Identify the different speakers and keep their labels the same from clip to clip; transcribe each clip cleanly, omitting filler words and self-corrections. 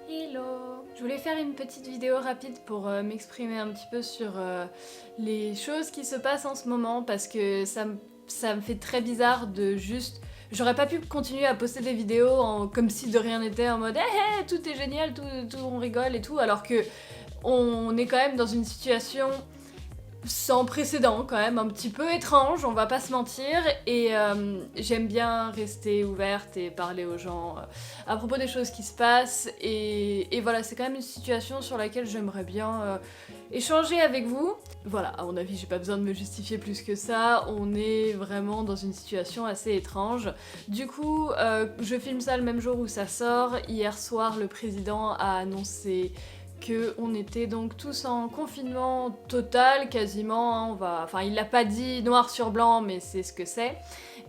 Speaker 1: Hello! Je voulais faire une petite vidéo rapide pour m'exprimer un petit peu sur les choses qui se passent en ce moment parce que ça me fait très bizarre de juste... J'aurais pas pu continuer à poster des vidéos comme si de rien n'était, en mode hey, tout est génial, tout on rigole et tout, alors que on est quand même dans une situation sans précédent quand même, un petit peu étrange, on va pas se mentir, et j'aime bien rester ouverte et parler aux gens à propos des choses qui se passent, et voilà, c'est quand même une situation sur laquelle j'aimerais bien échanger avec vous. Voilà, à mon avis, j'ai pas besoin de me justifier plus que ça, on est vraiment dans une situation assez étrange. Du coup, je filme ça le même jour où ça sort. Hier soir, le président a annoncé qu'on était donc tous en confinement total, quasiment, hein, Enfin, il l'a pas dit noir sur blanc, mais c'est ce que c'est.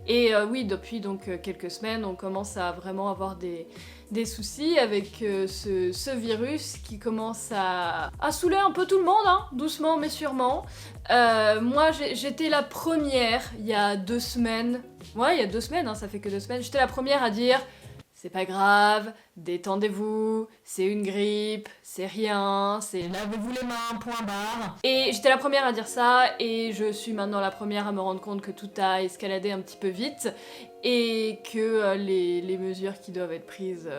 Speaker 1: Et oui, depuis donc quelques semaines, on commence à vraiment avoir des soucis avec ce virus qui commence à saouler un peu tout le monde, hein, doucement mais sûrement. Moi, j'étais la première, il y a 2 semaines, ouais, il y a 2 semaines, hein, ça fait que 2 semaines, j'étais la première à dire c'est pas grave, détendez-vous, c'est une grippe, c'est rien, c'est lavez-vous les mains, point barre. Et j'étais la première à dire ça, et je suis maintenant la première à me rendre compte que tout a escaladé un petit peu vite, et que les mesures qui doivent être prises...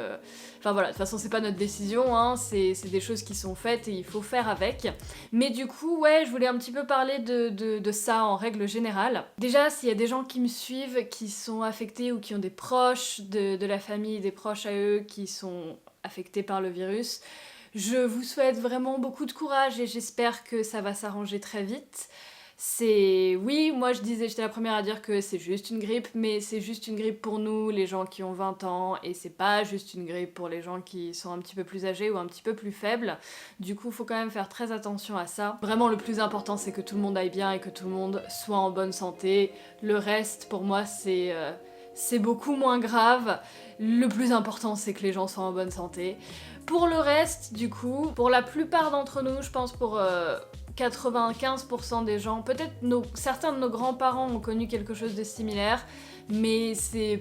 Speaker 1: Enfin voilà, de toute façon c'est pas notre décision, hein, c'est des choses qui sont faites et il faut faire avec. Mais du coup, ouais, je voulais un petit peu parler de ça en règle générale. Déjà, s'il y a des gens qui me suivent, qui sont affectés ou qui ont des proches de la famille, des proches à eux qui sont affectés par le virus, je vous souhaite vraiment beaucoup de courage et j'espère que ça va s'arranger très vite. Oui, moi j'étais la première à dire que c'est juste une grippe, mais c'est juste une grippe pour nous, les gens qui ont 20 ans, et c'est pas juste une grippe pour les gens qui sont un petit peu plus âgés ou un petit peu plus faibles. Du coup, faut quand même faire très attention à ça. Vraiment, le plus important, c'est que tout le monde aille bien et que tout le monde soit en bonne santé. Le reste, pour moi, c'est beaucoup moins grave. Le plus important, c'est que les gens soient en bonne santé. Pour le reste, du coup, pour la plupart d'entre nous, je pense pour 95% des gens, peut-être certains de nos grands-parents ont connu quelque chose de similaire, mais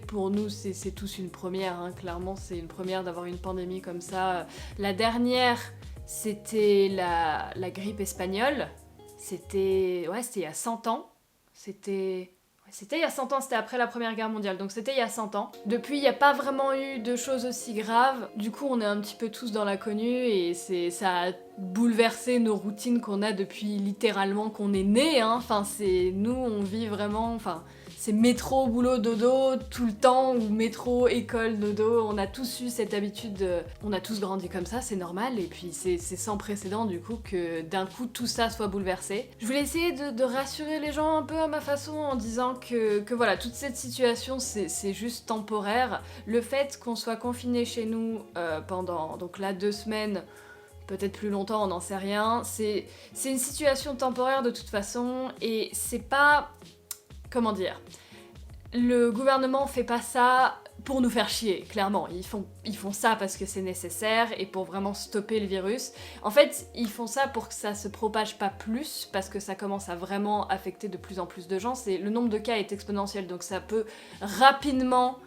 Speaker 1: pour nous, c'est tous une première, hein. Clairement, c'est une première d'avoir une pandémie comme ça. La dernière, c'était la grippe espagnole. C'était il y a 100 ans. C'était il y a 100 ans, c'était après la Première Guerre mondiale, donc c'était il y a 100 ans. Depuis, il n'y a pas vraiment eu de choses aussi graves. Du coup, on est un petit peu tous dans l'inconnu et ça a bouleversé nos routines qu'on a depuis littéralement qu'on est né, hein. Enfin, nous, on vit vraiment... Enfin, c'est métro, boulot, dodo, tout le temps, ou métro, école, dodo. On a tous eu cette habitude, on a tous grandi comme ça, c'est normal, et puis c'est sans précédent du coup que d'un coup tout ça soit bouleversé. Je voulais essayer de rassurer les gens un peu à ma façon en disant que voilà, toute cette situation c'est juste temporaire. Le fait qu'on soit confiné chez nous pendant donc là 2 semaines, peut-être plus longtemps, on n'en sait rien, c'est une situation temporaire de toute façon, et c'est pas... Comment dire, le gouvernement fait pas ça pour nous faire chier, clairement. Ils font ça parce que c'est nécessaire et pour vraiment stopper le virus. En fait, ils font ça pour que ça se propage pas plus, parce que ça commence à vraiment affecter de plus en plus de gens. Le nombre de cas est exponentiel, donc ça peut rapidement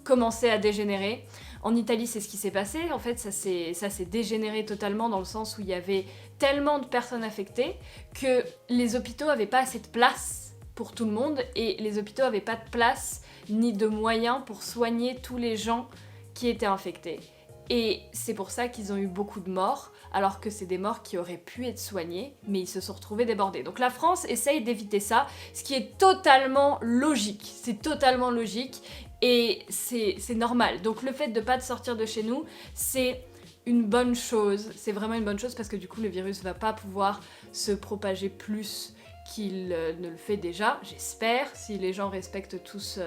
Speaker 1: commencer à dégénérer. En Italie, c'est ce qui s'est passé. En fait, ça s'est dégénéré totalement dans le sens où il y avait tellement de personnes affectées que les hôpitaux avaient pas assez de place pour tout le monde, et les hôpitaux avaient pas de place ni de moyens pour soigner tous les gens qui étaient infectés. Et c'est pour ça qu'ils ont eu beaucoup de morts, alors que c'est des morts qui auraient pu être soignés, mais ils se sont retrouvés débordés. Donc la France essaye d'éviter ça, ce qui est totalement logique. C'est totalement logique, et c'est normal. Donc le fait de pas sortir de chez nous, c'est une bonne chose. C'est vraiment une bonne chose, parce que du coup le virus va pas pouvoir se propager plus qu'il ne le fait déjà, j'espère, si les gens respectent tous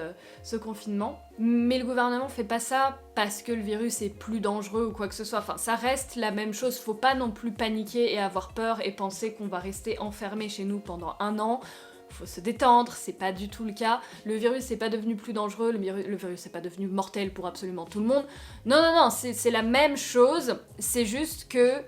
Speaker 1: ce confinement. Mais le gouvernement fait pas ça parce que le virus est plus dangereux ou quoi que ce soit. Enfin, ça reste la même chose, faut pas non plus paniquer et avoir peur et penser qu'on va rester enfermé chez nous pendant 1 an. Faut se détendre, c'est pas du tout le cas. Le virus n'est pas devenu plus dangereux, le virus n'est pas devenu mortel pour absolument tout le monde. Non, non, non, c'est la même chose, c'est juste que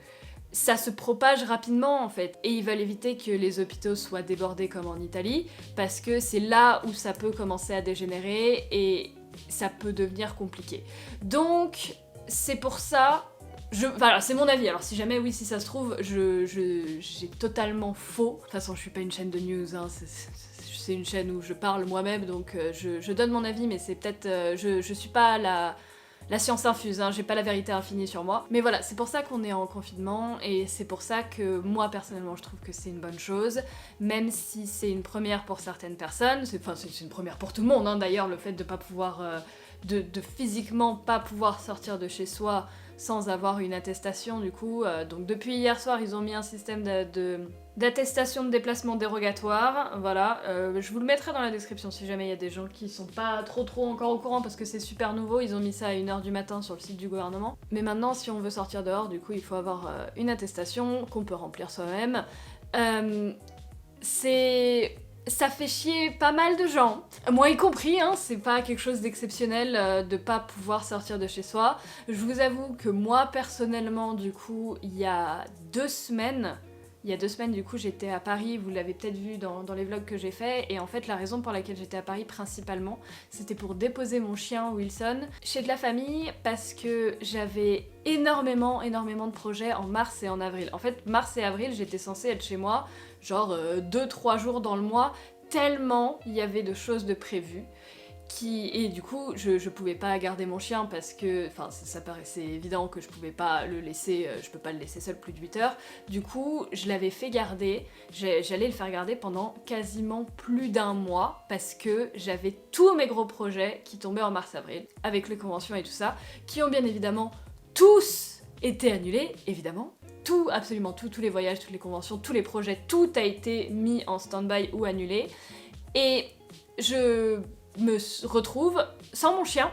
Speaker 1: ça se propage rapidement en fait, et ils veulent éviter que les hôpitaux soient débordés comme en Italie, parce que c'est là où ça peut commencer à dégénérer et ça peut devenir compliqué. Donc c'est pour ça Voilà, c'est mon avis. Alors si jamais, oui, si ça se trouve, j'ai totalement faux. De toute façon, je suis pas une chaîne de news, hein, c'est une chaîne où je parle moi-même, donc je donne mon avis, mais c'est peut-être... je suis pas la science infuse, hein, j'ai pas la vérité infinie sur moi. Mais voilà, c'est pour ça qu'on est en confinement, et c'est pour ça que moi, personnellement, je trouve que c'est une bonne chose, même si c'est une première pour certaines personnes, c'est une première pour tout le monde, hein, d'ailleurs, le fait de pas pouvoir... de physiquement pas pouvoir sortir de chez soi sans avoir une attestation du coup. Donc depuis hier soir, ils ont mis un système d'attestation de déplacement dérogatoire, voilà. Je vous le mettrai dans la description si jamais il y a des gens qui sont pas trop encore au courant parce que c'est super nouveau, ils ont mis ça à 1h du matin sur le site du gouvernement. Mais maintenant, si on veut sortir dehors, du coup, il faut avoir une attestation qu'on peut remplir soi-même. Ça fait chier pas mal de gens, moi y compris, hein, c'est pas quelque chose d'exceptionnel de pas pouvoir sortir de chez soi. Je vous avoue que moi personnellement, du coup, il y a 2 semaines, du coup, j'étais à Paris, vous l'avez peut-être vu dans les vlogs que j'ai fait, et en fait, la raison pour laquelle j'étais à Paris principalement, c'était pour déposer mon chien Wilson chez de la famille, parce que j'avais énormément de projets en mars et en avril. En fait, mars et avril, j'étais censée être chez moi, genre 2-3 jours dans le mois, tellement il y avait de choses de prévues. Et du coup, je pouvais pas garder mon chien parce que, enfin, ça paraissait évident que je pouvais pas le laisser, je peux pas le laisser seul plus de 8 heures. Du coup, je l'avais fait garder, j'allais le faire garder pendant quasiment plus d'1 mois parce que j'avais tous mes gros projets qui tombaient en mars-avril, avec les conventions et tout ça, qui ont bien évidemment tous été annulés, évidemment. Tout, absolument tout, tous les voyages, toutes les conventions, tous les projets, tout a été mis en stand-by ou annulé. Et je me retrouve sans mon chien,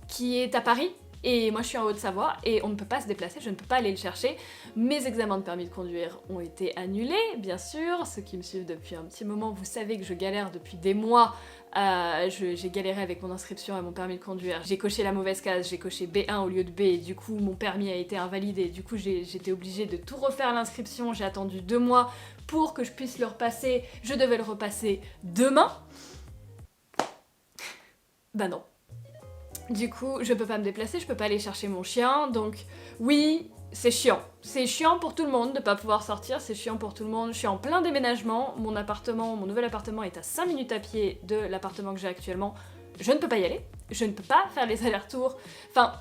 Speaker 1: qui est à Paris, et moi je suis en Haute-Savoie, et on ne peut pas se déplacer, je ne peux pas aller le chercher. Mes examens de permis de conduire ont été annulés, bien sûr. Ceux qui me suivent depuis un petit moment, vous savez que je galère depuis des mois. J'ai galéré avec mon inscription à mon permis de conduire. J'ai coché la mauvaise case, j'ai coché B1 au lieu de B, et du coup mon permis a été invalidé. Du coup j'étais obligée de tout refaire l'inscription, j'ai attendu 2 mois pour que je puisse le repasser. Je devais le repasser demain. Bah non. Du coup, je peux pas me déplacer, je peux pas aller chercher mon chien, donc oui, c'est chiant. C'est chiant pour tout le monde de pas pouvoir sortir, c'est chiant pour tout le monde. Je suis en plein déménagement, mon nouvel appartement est à 5 minutes à pied de l'appartement que j'ai actuellement. Je ne peux pas y aller, je ne peux pas faire les allers-retours. Enfin,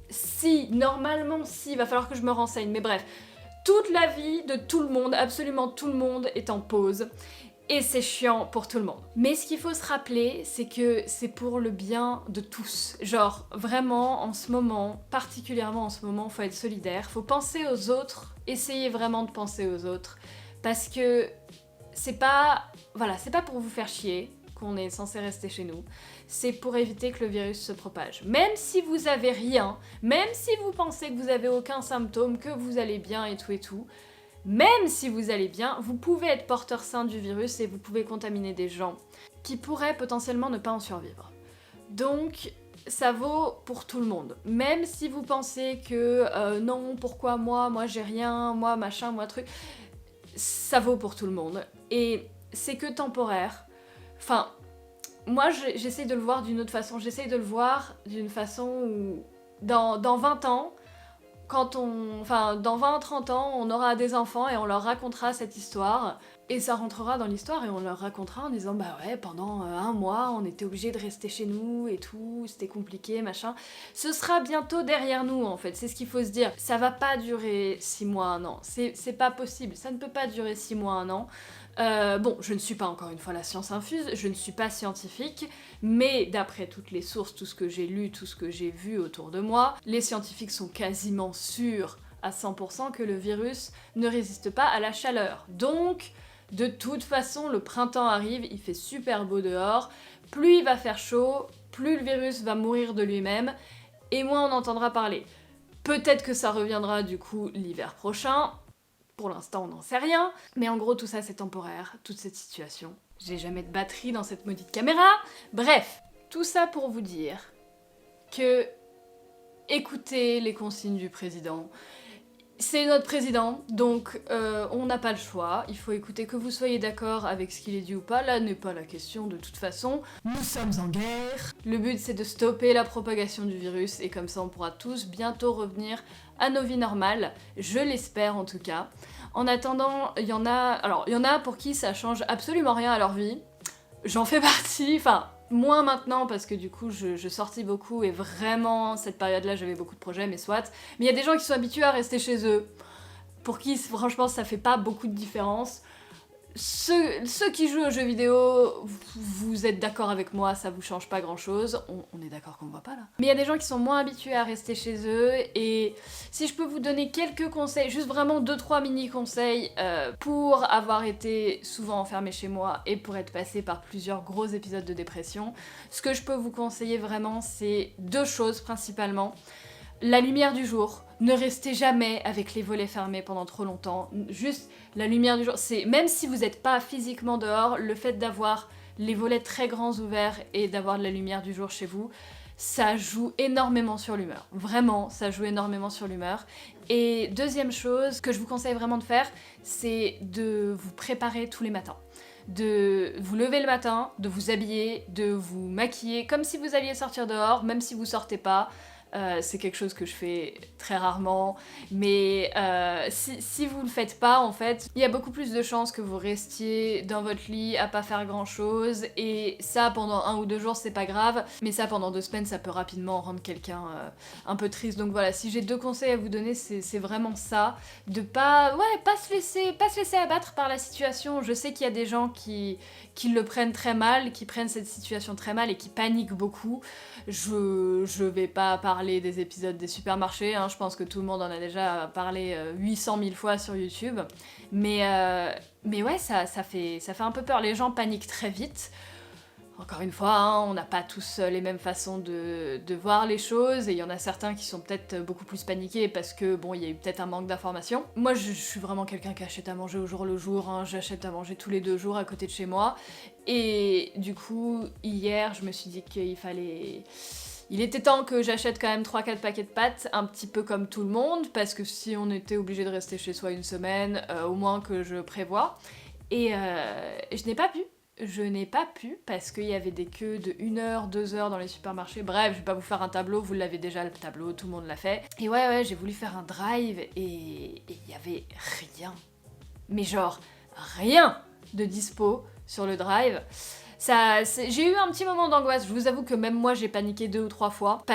Speaker 1: si, normalement, si, il va falloir que je me renseigne, mais bref. Toute la vie de tout le monde, absolument tout le monde, est en pause. Et c'est chiant pour tout le monde. Mais ce qu'il faut se rappeler, c'est que c'est pour le bien de tous. Genre, vraiment, en ce moment, particulièrement en ce moment, faut être solidaire, faut penser aux autres, essayez vraiment de penser aux autres, parce que c'est pas... Voilà, c'est pas pour vous faire chier qu'on est censé rester chez nous, c'est pour éviter que le virus se propage. Même si vous avez rien, même si vous pensez que vous avez aucun symptôme, que vous allez bien et tout, même si vous allez bien, vous pouvez être porteur sain du virus et vous pouvez contaminer des gens qui pourraient potentiellement ne pas en survivre. Donc, ça vaut pour tout le monde. Même si vous pensez que non, pourquoi moi j'ai rien, moi machin, moi truc, ça vaut pour tout le monde. Et c'est que temporaire. Enfin, moi j'essaie de le voir d'une autre façon. J'essaie de le voir d'une façon où dans 20 ans, dans 20-30 ans, on aura des enfants et on leur racontera cette histoire. Et ça rentrera dans l'histoire et on leur racontera en disant bah ouais, pendant 1 mois, on était obligés de rester chez nous et tout, c'était compliqué, machin. Ce sera bientôt derrière nous en fait, c'est ce qu'il faut se dire. Ça va pas durer 6 mois, 1 an. C'est pas possible, ça ne peut pas durer 6 mois, 1 an. Bon, je ne suis pas encore une fois la science infuse, je ne suis pas scientifique, mais d'après toutes les sources, tout ce que j'ai lu, tout ce que j'ai vu autour de moi, les scientifiques sont quasiment sûrs à 100% que le virus ne résiste pas à la chaleur. Donc, de toute façon, le printemps arrive, il fait super beau dehors, plus il va faire chaud, plus le virus va mourir de lui-même, et moins on entendra parler. Peut-être que ça reviendra du coup l'hiver prochain. Pour l'instant, on n'en sait rien, mais en gros, tout ça, c'est temporaire, toute cette situation. J'ai jamais de batterie dans cette maudite caméra. Bref, tout ça pour vous dire que écoutez les consignes du président. C'est notre président, donc on n'a pas le choix, il faut écouter que vous soyez d'accord avec ce qu'il est dit ou pas, là n'est pas la question de toute façon. Nous sommes en guerre. Le but c'est de stopper la propagation du virus et comme ça on pourra tous bientôt revenir à nos vies normales, je l'espère en tout cas. En attendant, il y en a pour qui ça change absolument rien à leur vie. J'en fais partie, enfin moins maintenant parce que du coup je sortis beaucoup et vraiment cette période-là j'avais beaucoup de projets mais soit. Mais il y a des gens qui sont habitués à rester chez eux, pour qui franchement ça fait pas beaucoup de différence. Ceux qui jouent aux jeux vidéo, vous êtes d'accord avec moi, ça vous change pas grand chose, on est d'accord qu'on me voit pas là. Mais il y a des gens qui sont moins habitués à rester chez eux, et si je peux vous donner quelques conseils, juste vraiment 2-3 mini conseils pour avoir été souvent enfermée chez moi et pour être passée par plusieurs gros épisodes de dépression, ce que je peux vous conseiller vraiment c'est 2 choses principalement. La lumière du jour. Ne restez jamais avec les volets fermés pendant trop longtemps. Juste la lumière du jour. C'est même si vous n'êtes pas physiquement dehors, le fait d'avoir les volets très grands ouverts et d'avoir de la lumière du jour chez vous, ça joue énormément sur l'humeur. Vraiment, ça joue énormément sur l'humeur. Et deuxième chose que je vous conseille vraiment de faire, c'est de vous préparer tous les matins. De vous lever le matin, de vous habiller, de vous maquiller comme si vous alliez sortir dehors, même si vous sortez pas. C'est quelque chose que je fais très rarement, mais si vous le faites pas, en fait, il y a beaucoup plus de chances que vous restiez dans votre lit à pas faire grand chose, et ça pendant 1 ou 2 jours c'est pas grave, mais ça pendant 2 semaines ça peut rapidement rendre quelqu'un un peu triste. Donc voilà, si j'ai 2 conseils à vous donner, c'est vraiment ça, de pas se laisser abattre par la situation. Je sais qu'il y a des gens qui le prennent très mal, qui prennent cette situation très mal et qui paniquent beaucoup. Je vais pas parler des épisodes des supermarchés, hein, je pense que tout le monde en a déjà parlé 800 000 fois sur YouTube. Mais ouais, ça fait un peu peur, les gens paniquent très vite. Encore une fois, hein, on n'a pas tous les mêmes façons de voir les choses, et il y en a certains qui sont peut-être beaucoup plus paniqués parce que, bon, il y a eu peut-être un manque d'informations. Moi, je suis vraiment quelqu'un qui achète à manger au jour le jour, hein, j'achète à manger tous les 2 jours à côté de chez moi, et du coup, hier, je me suis dit qu'il fallait... Il était temps que j'achète quand même 3-4 paquets de pâtes, un petit peu comme tout le monde, parce que si on était obligé de rester chez soi une semaine, au moins que je prévois. Et je n'ai pas pu. Je n'ai pas pu parce qu'il y avait des queues de 1 heure, 2 heures dans les supermarchés. Bref, je vais pas vous faire un tableau, vous l'avez déjà le tableau, tout le monde l'a fait. Et ouais, j'ai voulu faire un drive et il y avait rien. Mais genre, rien de dispo sur le drive. J'ai eu un petit moment d'angoisse, je vous avoue que même moi j'ai paniqué 2 ou 3 fois,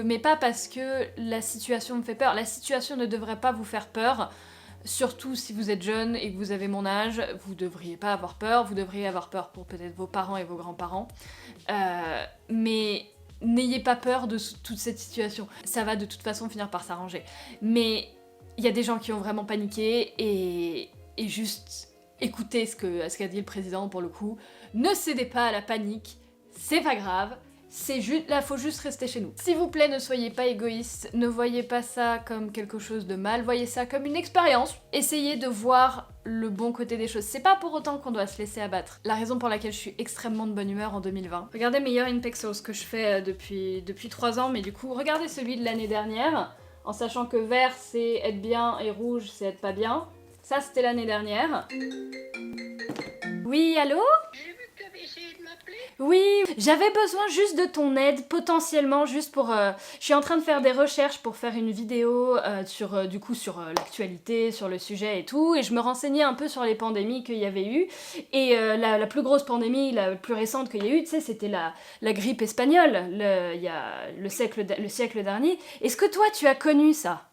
Speaker 1: mais pas parce que la situation me fait peur. La situation ne devrait pas vous faire peur. Surtout si vous êtes jeune et que vous avez mon âge, vous devriez pas avoir peur, vous devriez avoir peur pour peut-être vos parents et vos grands-parents. Mais n'ayez pas peur de toute cette situation. Ça va de toute façon finir par s'arranger. Mais il y a des gens qui ont vraiment paniqué et juste écoutez ce qu'a dit le président pour le coup. Ne cédez pas à la panique, c'est pas grave. C'est juste, là, faut juste rester chez nous. S'il vous plaît, ne soyez pas égoïste, ne voyez pas ça comme quelque chose de mal, voyez ça comme une expérience. Essayez de voir le bon côté des choses. C'est pas pour autant qu'on doit se laisser abattre. La raison pour laquelle je suis extrêmement de bonne humeur en 2020. Regardez mes Year in Pixels que je fais depuis 3 ans, mais du coup, regardez celui de l'année dernière, en sachant que vert c'est être bien et rouge c'est être pas bien. Ça, c'était l'année dernière. Oui, allô ? Oui, j'avais besoin juste de ton aide, potentiellement, juste pour... je suis en train de faire des recherches pour faire une vidéo sur l'actualité, sur le sujet et tout, et je me renseignais un peu sur les pandémies qu'il y avait eu, et la plus grosse pandémie, la plus récente qu'il y a eu, tu sais, c'était la grippe espagnole, il y a le siècle dernier. Est-ce que toi, tu as connu ça,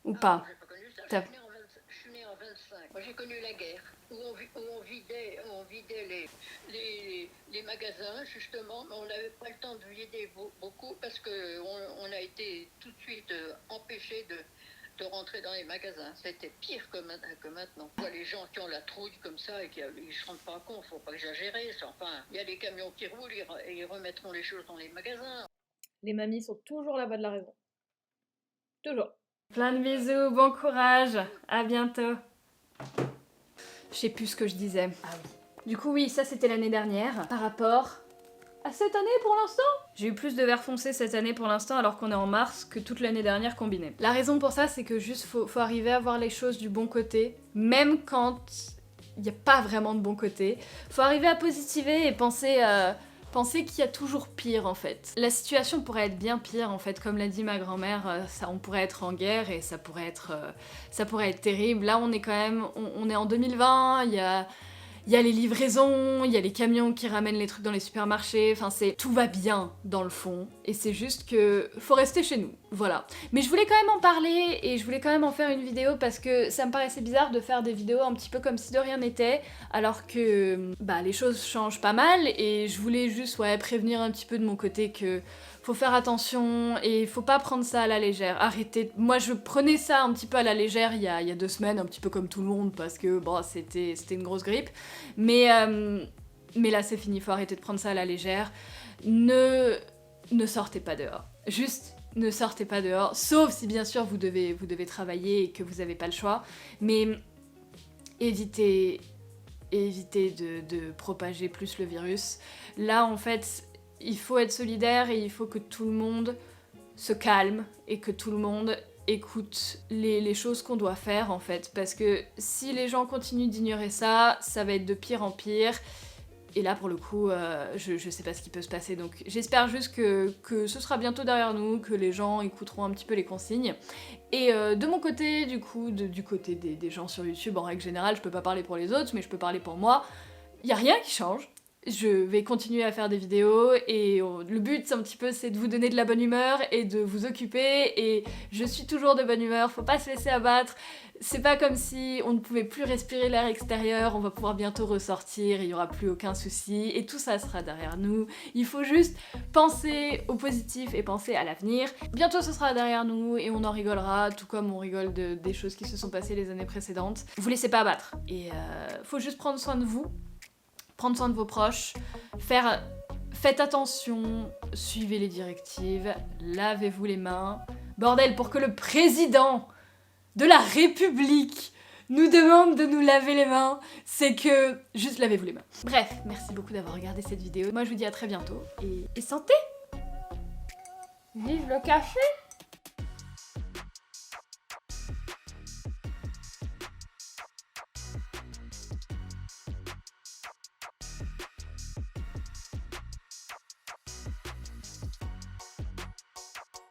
Speaker 1: ou pas?
Speaker 2: J'ai pas connu ça. Je suis née en 25. Moi, j'ai connu la guerre, où on vidait les magasins, justement, mais on n'avait pas le temps de vider beaucoup parce qu'on a été tout de suite empêchés de rentrer dans les magasins. C'était pire que maintenant. On voit les gens qui ont la trouille comme ça et qui ne se rendent pas compte, faut pas exagérer. Enfin, il y a des camions qui roulent et ils remettront les choses dans les magasins.
Speaker 1: Les mamies sont toujours là-bas de la raison. Toujours. Plein de bisous, bon courage, à bientôt. Je sais plus ce que je disais. Ah oui. Du coup oui, ça c'était l'année dernière. Par rapport à cette année pour l'instant. J'ai eu plus de vert foncé cette année pour l'instant alors qu'on est en mars que toute l'année dernière combinée. La raison pour ça, c'est que juste faut arriver à voir les choses du bon côté, même quand il n'y a pas vraiment de bon côté. Faut arriver à positiver et penser qu'il y a toujours pire en fait. La situation pourrait être bien pire en fait, comme l'a dit ma grand-mère, on pourrait être en guerre et ça pourrait être terrible. Là on est quand même, on est en 2020, il y a les livraisons, il y a les camions qui ramènent les trucs dans les supermarchés, enfin tout va bien dans le fond, et c'est juste que faut rester chez nous, voilà. Mais je voulais quand même en parler, et je voulais quand même en faire une vidéo parce que ça me paraissait bizarre de faire des vidéos un petit peu comme si de rien n'était, alors que les choses changent pas mal, et je voulais juste prévenir un petit peu de mon côté que faut faire attention et faut pas prendre ça à la légère. Arrêtez. Moi je prenais ça un petit peu à la légère il y a 2 semaines, un petit peu comme tout le monde parce que c'était une grosse grippe. Mais là c'est fini, faut arrêter de prendre ça à la légère. Ne sortez pas dehors. Juste ne sortez pas dehors, sauf si bien sûr vous devez travailler et que vous avez pas le choix. Mais évitez de propager plus le virus. Là en fait, il faut être solidaire et il faut que tout le monde se calme et que tout le monde écoute les choses qu'on doit faire en fait. Parce que si les gens continuent d'ignorer ça, ça va être de pire en pire. Et là pour le coup, je sais pas ce qui peut se passer. Donc j'espère juste que ce sera bientôt derrière nous, que les gens écouteront un petit peu les consignes. Et de mon côté, du coup, du côté des gens sur YouTube, en règle générale, je peux pas parler pour les autres, mais je peux parler pour moi. Y a rien qui change. Je vais continuer à faire des vidéos et le but c'est un petit peu de vous donner de la bonne humeur et de vous occuper, et je suis toujours de bonne humeur, faut pas se laisser abattre. C'est pas comme si on ne pouvait plus respirer l'air extérieur, on va pouvoir bientôt ressortir, il y aura plus aucun souci et tout ça sera derrière nous. Il faut juste penser au positif et penser à l'avenir. Bientôt ce sera derrière nous et on en rigolera, tout comme on rigole des choses qui se sont passées les années précédentes. Vous laissez pas abattre et faut juste prendre soin de vous. Prendre soin de vos proches, faites attention, suivez les directives, lavez-vous les mains. Bordel, pour que le président de la République nous demande de nous laver les mains, c'est que juste lavez-vous les mains. Bref, merci beaucoup d'avoir regardé cette vidéo. Moi je vous dis à très bientôt et santé! Vive le café!